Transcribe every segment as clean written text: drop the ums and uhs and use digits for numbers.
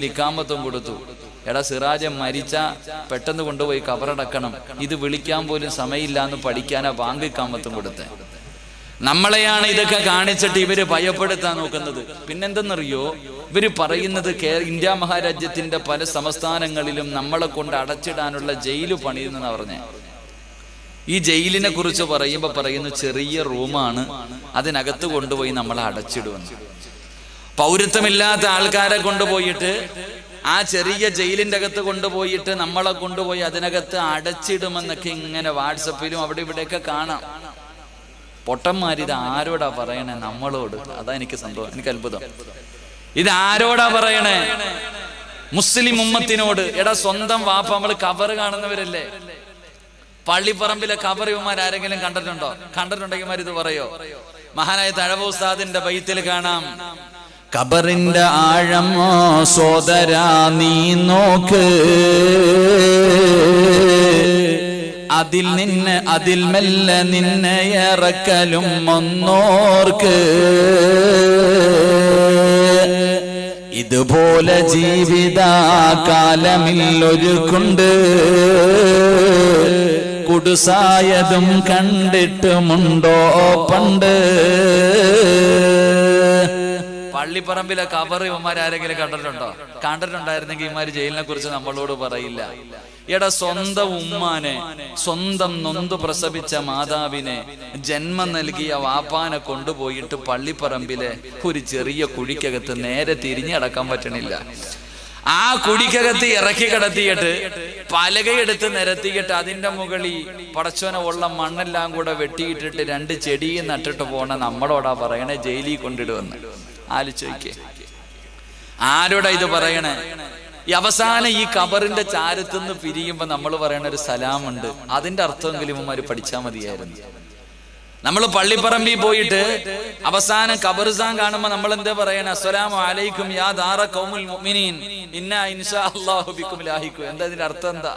ചെന്നിട്ട് ഇക്കാമത്തും കൊടുത്തു. എടാ സിറാജൻ മരിച്ച പെട്ടെന്ന് കൊണ്ടുപോയി കബറടക്കണം, ഇത് വിളിക്കാൻ പോലും സമയമില്ല എന്ന് പഠിക്കാനാ ബാങ്ക് ഇക്കാമത്തും കൊടുത്തേ. നമ്മളെയാണ് ഇതൊക്കെ കാണിച്ചിട്ട് ഇവര് ഭയപ്പെടുത്താൻ നോക്കുന്നത്. പിന്നെന്തെന്നറിയോ, ഇവര് പറയുന്നത് ഇന്ത്യ മഹാരാജ്യത്തിന്റെ പല സംസ്ഥാനങ്ങളിലും നമ്മളെ കൊണ്ട് അടച്ചിടാനുള്ള ജയില് പണിയുന്നെന്ന് പറഞ്ഞേ. ഈ ജയിലിനെ കുറിച്ച് പറയുമ്പോൾ പറയുന്നു ചെറിയ റൂമാണ്, അതിനകത്ത് കൊണ്ടുപോയി നമ്മളെ അടച്ചിടുമെന്ന്. പൗരത്വമില്ലാത്ത ആൾക്കാരെ കൊണ്ടുപോയിട്ട് ആ ചെറിയ ജയിലിന്റെ അകത്ത് കൊണ്ടുപോയിട്ട് നമ്മളെ കൊണ്ടുപോയി അതിനകത്ത് അടച്ചിടുമെന്നൊക്കെ ഇങ്ങനെ വാട്സപ്പിലും അവിടെ ഇവിടെയൊക്കെ കാണാം. പൊട്ടന്മാരിത് ആരോടാ പറയണേ? നമ്മളോട്. അതാ എനിക്ക് സംഭവം, എനിക്ക് അത്ഭുതം. ഇത് ആരോടാ പറയണേ? മുസ്ലിം ഉമ്മത്തിനോട്. എടാ സ്വന്തം വാപ്പ, നമ്മള് കബറ് കാണുന്നവരല്ലേ? പള്ളിപ്പറമ്പിലെ കബർ ഇവന്മാർ ആരെങ്കിലും കണ്ടിട്ടുണ്ടോ? കണ്ടിട്ടുണ്ടെങ്കിൽ ഇത് പറയോ? മഹാനായ തഴവ ഉസ്താദിന്റെ ബൈത്തിൽ കാണാം, കബറിന്റെ ആഴം സോദരാ നീ നോക്ക്, അതിൽ മെല്ലെ നിന്നെ ഇറക്കലും ഒന്നോർക്ക്, ഇതുപോലെ ജീവിതകാലമില്ലൊരുക്കുണ്ട്, കുടുസായതും കണ്ടിട്ടുമുണ്ടോ പണ്ട്. പള്ളിപ്പറമ്പിലെ കബർ ഇവന്മാർ ആരെങ്കിലും കണ്ടിട്ടുണ്ടോ? കണ്ടിട്ടുണ്ടായിരുന്നെങ്കിൽ ഇവന്മാര് ജയിലിനെ കുറിച്ച് നമ്മളോട് പറയില്ല. എടാ സ്വന്തം ഉമ്മാനെ, സ്വന്തം നൊന്തു പ്രസവിച്ച മാതാവിനെ, ജന്മം നൽകിയ വാപ്പാനെ കൊണ്ടുപോയിട്ട് പള്ളിപ്പറമ്പിലെ ഒരു ചെറിയ കുഴിക്കകത്ത് നേരെ തിരിഞ്ഞടക്കാൻ പറ്റണില്ല. ആ കുഴിക്കകത്ത് ഇറക്കി കിടത്തിയിട്ട് പലകയെടുത്ത് നിരത്തിയിട്ട് അതിന്റെ മുകളിൽ പടച്ചോന ഉള്ള മണ്ണെല്ലാം കൂടെ വെട്ടിയിട്ടിട്ട് 2 ചെടിയും നട്ടിട്ട് പോണ നമ്മളോടാ പറയണേ ജയിലിൽ കൊണ്ടിടുവെന്ന്. ആലോചിക്കേ, ആരോടാ ഇത് പറയണേ? ഈ അവസാനം ഈ കബറിന്റെ ചാരത്തുനിന്ന് പിരിയുമ്പോ നമ്മൾ പറയണ ഒരു സലാമുണ്ട്, അതിന്റെ അർത്ഥമെങ്കിലും ഇവന്മാര് പഠിച്ചാൽ മതിയായിരുന്നു. നമ്മൾ പള്ളിപ്പറമ്പിൽ പോയിട്ട് അവസാനം ഖബർസ്ഥാൻ കാണുമ്പോ നമ്മൾ എന്താ പറയണേ? അസ്സലാമു അലൈക്കും യാ ദാറ ഖൗമുൽ മുഅ്മിനീൻ ഇന്നാ ഇൻഷാ അല്ലാഹു ബിക്കും ലാഹിഖു. എന്താ ഇതിന്റെ അർത്ഥം? എന്താ?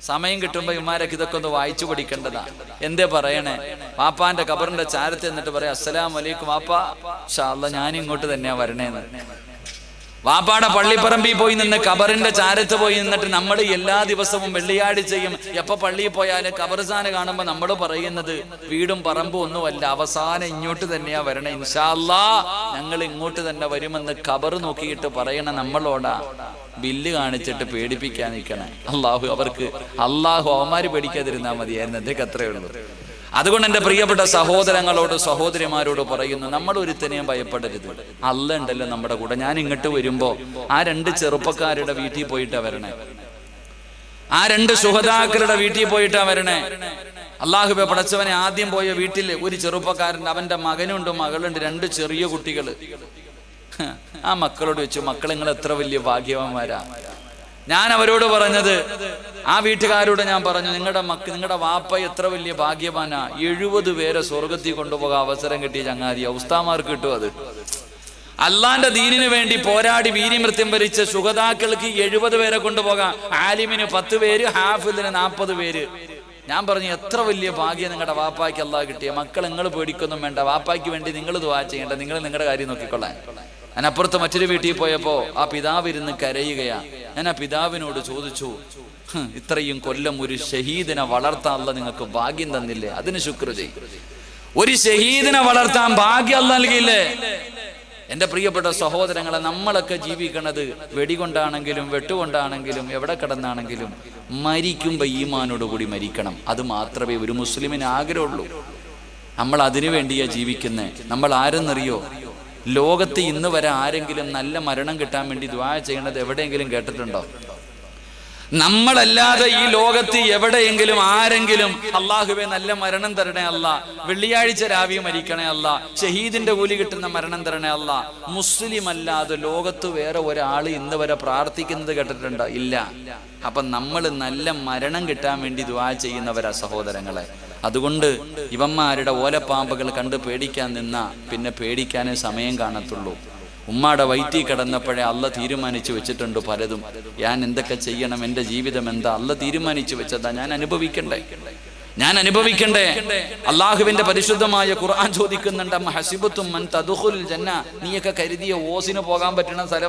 സമയം കിട്ടുമ്പോ ഇമാരൊക്കെ ഇതൊക്കെ ഒന്ന് വായിച്ചു പഠിക്കേണ്ടതാ. എന്തേ പറയണേ? വാപ്പാന്റെ ഖബറിന്റെ ചാരത്ത് എന്നിട്ട് പറയാം അസ്സലാമു അലൈക്കും വാപ്പാ, ഇൻഷാ അല്ലാഹ് ഞാൻ ഇങ്ങോട്ട് തന്നെയാ വരണേന്ന്. വാപ്പാടെ പള്ളിപ്പറമ്പിൽ പോയി നിന്ന് ഖബറിന്റെ ചാരത്ത് പോയി നിന്നിട്ട് നമ്മൾ എല്ലാ ദിവസവും വെള്ളിയാഴ്ചയും എപ്പോ പള്ളിയിൽ പോയാലും ഖബർസ്ഥാന് കാണുമ്പോൾ നമ്മൾ പറയുന്നത് വീടും പറമ്പും ഒന്നുമല്ല, അവസാനം ഇങ്ങോട്ട് തന്നെയാ വരണേ, ഇൻഷാ അല്ലാഹ് ഞങ്ങൾ ഇങ്ങോട്ട് തന്നെ വരുമെന്ന് ഖബർ നോക്കിയിട്ട് പറയണ നമ്മളോടാ ബില്ല് കാണിച്ചിട്ട് പേടിപ്പിക്കാൻ നിൽക്കണേ. അള്ളാഹു അവന്മാര് പേടിക്കാതിരുന്നാൽ മതിയായിരുന്നു. അദ്ദേഹം അത്രയേ ഉള്ളൂ. അതുകൊണ്ട് എൻ്റെ പ്രിയപ്പെട്ട സഹോദരങ്ങളോട് സഹോദരിമാരോട് പറയുന്നു, നമ്മൾ ഒരുത്തനെയും ഭയപ്പെടരുത്. അല്ല ഉണ്ടല്ലോ നമ്മുടെ കൂടെ. ഞാൻ ഇങ്ങോട്ട് വരുമ്പോ ആ 2 ചെറുപ്പക്കാരുടെ വീട്ടിൽ പോയിട്ടാ വരണേ, ആ 2 ശുഹദാക്കളുടെ വീട്ടിൽ പോയിട്ടാ വരണേ. അള്ളാഹുവേ പടച്ചവനെ, ആദ്യം പോയ വീട്ടിൽ ഒരു ചെറുപ്പക്കാരൻ, അവന്റെ മകനുണ്ട് മകളുണ്ട്, 2 ചെറിയ കുട്ടികള്. ആ മക്കളോട് വെച്ചു, മക്കൾ നിങ്ങൾ എത്ര വലിയ ഭാഗ്യവാന്മാരാ. ഞാൻ അവരോട് പറഞ്ഞത്, ആ വീട്ടുകാരോട് ഞാൻ പറഞ്ഞു, നിങ്ങളുടെ വാപ്പ എത്ര വലിയ ഭാഗ്യവാനാ. 70 പേരെ സ്വർഗത്തിൽ കൊണ്ടുപോകാൻ അവസരം കിട്ടിയ ചങ്ങാതിയാ. ഉസ്താമാർക്ക് കിട്ടും അത്. അള്ളാന്റെ ദീനിന് വേണ്ടി പോരാടി വീര്യമൃത്യം വരിച്ച ശുഹദാക്കൾക്ക് 70 പേരെ കൊണ്ടുപോകാം. ആലിമിന് 10 പേര്, ഹാഫിലിന് 40 പേര്. ഞാൻ പറഞ്ഞു എത്ര വലിയ ഭാഗ്യം നിങ്ങളുടെ വാപ്പായ്ക്ക് അള്ളാഹ് കിട്ടിയ. മക്കൾ നിങ്ങൾ പേടിക്കൊന്നും വേണ്ട, വാപ്പായ്ക്ക് വേണ്ടി നിങ്ങൾ ദുആ ചെയ്യേണ്ട, നിങ്ങൾ നിങ്ങളുടെ കാര്യം നോക്കിക്കൊള്ളാൻ. ഞാൻ അപ്പുറത്ത് മറ്റൊരു വീട്ടിൽ പോയപ്പോ ആ പിതാവ് ഇരുന്ന് കരയുകയാ. ഞാൻ ആ പിതാവിനോട് ചോദിച്ചു, ഇത്രയും കൊല്ലം ഒരു ഷഹീദിനെ വളർത്താൻ അള്ളാഹ് നിങ്ങൾക്ക് ഭാഗ്യം തന്നില്ലേ? അതിന് ശുക്ർ ചെയ്യും. ഒരു ഷഹീദിനെ വളർത്താൻ ഭാഗ്യം അള്ളാഹ് നൽകിയില്ലേ? എൻ്റെ പ്രിയപ്പെട്ട സഹോദരങ്ങളെ, നമ്മളൊക്കെ ജീവിക്കണത് വെടികൊണ്ടാണെങ്കിലും വെട്ടുകൊണ്ടാണെങ്കിലും എവിടെ കിടന്നാണെങ്കിലും മരിക്കുമ്പോൾ ഈമാനോടുകൂടി മരിക്കണം. അത് മാത്രമേ ഒരു മുസ്ലിമിന് ആഗ്രഹമുള്ളൂ. നമ്മൾ അതിനു വേണ്ടിയാ ജീവിക്കുന്നത്. നമ്മൾ ആരെന്നറിയോ? ലോകത്ത് ഇന്ന് വരെ ആരെങ്കിലും നല്ല മരണം കിട്ടാൻ വേണ്ടി ദുആ ചെയ്യണത് എവിടെയെങ്കിലും കേട്ടിട്ടുണ്ടോ? നമ്മളല്ലാതെ ഈ ലോകത്ത് എവിടെയെങ്കിലും ആരെങ്കിലും അള്ളാഹുവേ നല്ല മരണം തരണേ അല്ലാ, വെള്ളിയാഴ്ച രാവിലെ മരിക്കണേ അല്ലാ, ഷഹീദിന്റെ കൂലി കിട്ടുന്ന മരണം തരണേ അല്ലാ, മുസ്ലിം അല്ലാതെ ലോകത്ത് വേറെ ഒരാൾ ഇന്ന് വരെ പ്രാർത്ഥിക്കുന്നത് കേട്ടിട്ടുണ്ടോ? ഇല്ല. അപ്പൊ നമ്മൾ നല്ല മരണം കിട്ടാൻ വേണ്ടി ദുആ ചെയ്യുന്നവരാ സഹോദരങ്ങളെ. അതുകൊണ്ട് ഇവന്മാരുടെ ഓലപ്പാമ്പുകൾ കണ്ട് പേടിക്കാൻ നിന്നാ പിന്നെ പേടിക്കാനേ സമയം കാണത്തുള്ളൂ. ഉമ്മാടെ വയറ്റിൽ കിടന്നപ്പോഴേ അള്ള തീരുമാനിച്ചു വെച്ചിട്ടുണ്ട് പലതും. ഞാൻ എന്തൊക്കെ ചെയ്യണം, എൻ്റെ ജീവിതം എന്താ അള്ള തീരുമാനിച്ചു വെച്ചതാ. ഞാൻ അനുഭവിക്കണ്ടേ. അള്ളാഹുവിന്റെ പരിശുദ്ധമായ ഖുർആൻ ചോദിക്കുന്നുണ്ട്, ഹസിബത്തും മൻ തദ്ഖുലുൽ ജന്ന, നീയൊക്കെ കരുതിയ ഓസിന് പോകാൻ പറ്റുന്ന സ്ഥലം